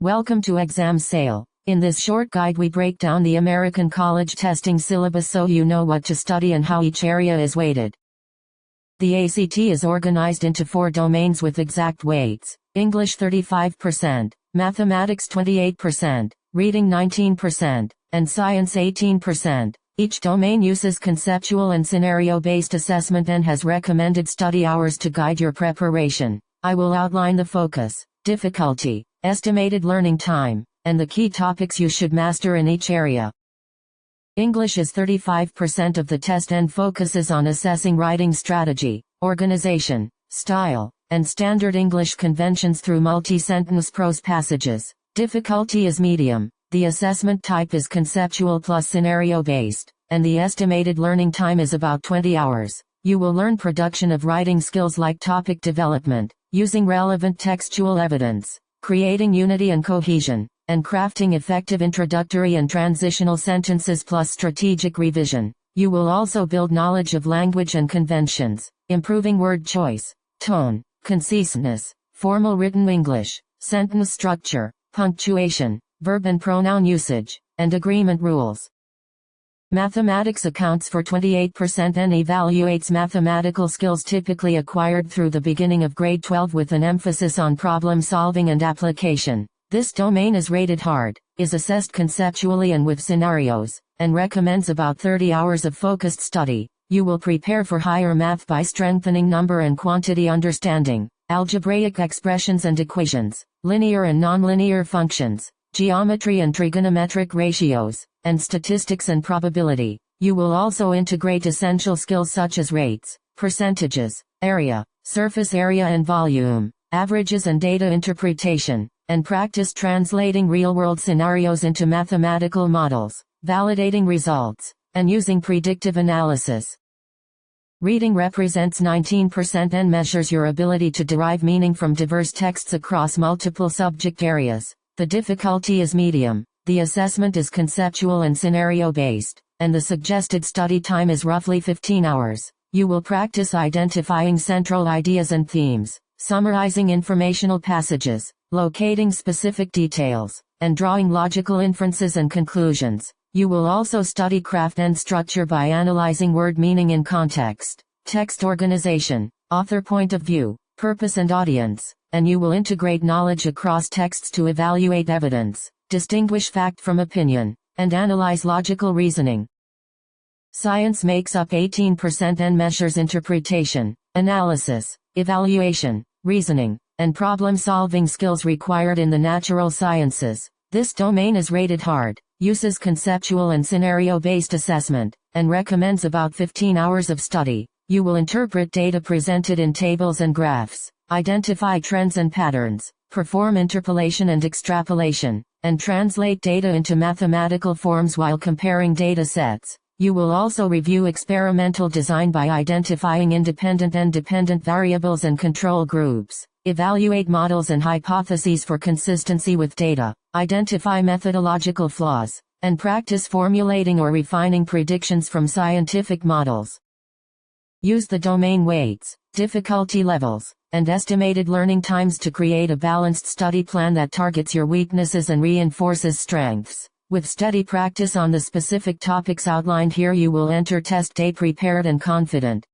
Welcome to Exam Sale. In this short guide we break down the American college testing syllabus so you know what to study and how each area is weighted. The ACT is organized into 4 domains with exact weights: English 35%, Mathematics 28%, Reading 19%, and Science 18%. Each domain uses conceptual and scenario-based assessment and has recommended study hours to guide your preparation. I will outline the focus, difficulty, estimated learning time, and the key topics you should master in each area. English is 35% of the test and focuses on assessing writing strategy, organization, style, and standard English conventions through multi-sentence prose passages. Difficulty is medium. The assessment type is conceptual plus scenario-based, and the estimated learning time is about 20 hours. You will learn production of writing skills like topic development, using relevant textual evidence, creating unity and cohesion, and crafting effective introductory and transitional sentences plus strategic revision. You will also build knowledge of language and conventions, improving word choice, tone, conciseness, formal written English, sentence structure, punctuation, verb and pronoun usage, and agreement rules. Mathematics accounts for 28% and evaluates mathematical skills typically acquired through the beginning of grade 12 with an emphasis on problem solving and application. This domain is rated hard, is assessed conceptually and with scenarios, and recommends about 30 hours of focused study. You will prepare for higher math by strengthening number and quantity understanding, algebraic expressions and equations, linear and nonlinear functions, geometry and trigonometric ratios, and statistics and probability. You will also integrate essential skills such as rates, percentages, area, surface area and volume, averages and data interpretation, and practice translating real-world scenarios into mathematical models, validating results, and using predictive analysis. Reading represents 19% and measures your ability to derive meaning from diverse texts across multiple subject areas. The difficulty is medium. The assessment is conceptual and scenario-based, and the suggested study time is roughly 15 hours. You will practice identifying central ideas and themes, summarizing informational passages, locating specific details, and drawing logical inferences and conclusions. You will also study craft and structure by analyzing word meaning in context, text organization, author point of view, purpose and audience, and you will integrate knowledge across texts to evaluate evidence, distinguish fact from opinion, and analyze logical reasoning. Science makes up 18% and measures interpretation, analysis, evaluation, reasoning, and problem-solving skills required in the natural sciences. This domain is rated hard, uses conceptual and scenario-based assessment, and recommends about 15 hours of study. You will interpret data presented in tables and graphs, identify trends and patterns, perform interpolation and extrapolation, and translate data into mathematical forms while comparing data sets. You will also review experimental design by identifying independent and dependent variables and control groups, evaluate models and hypotheses for consistency with data, identify methodological flaws, and practice formulating or refining predictions from scientific models. Use the domain weights, difficulty levels, and estimated learning times to create a balanced study plan that targets your weaknesses and reinforces strengths. With steady practice on the specific topics outlined here, you will enter test day prepared and confident.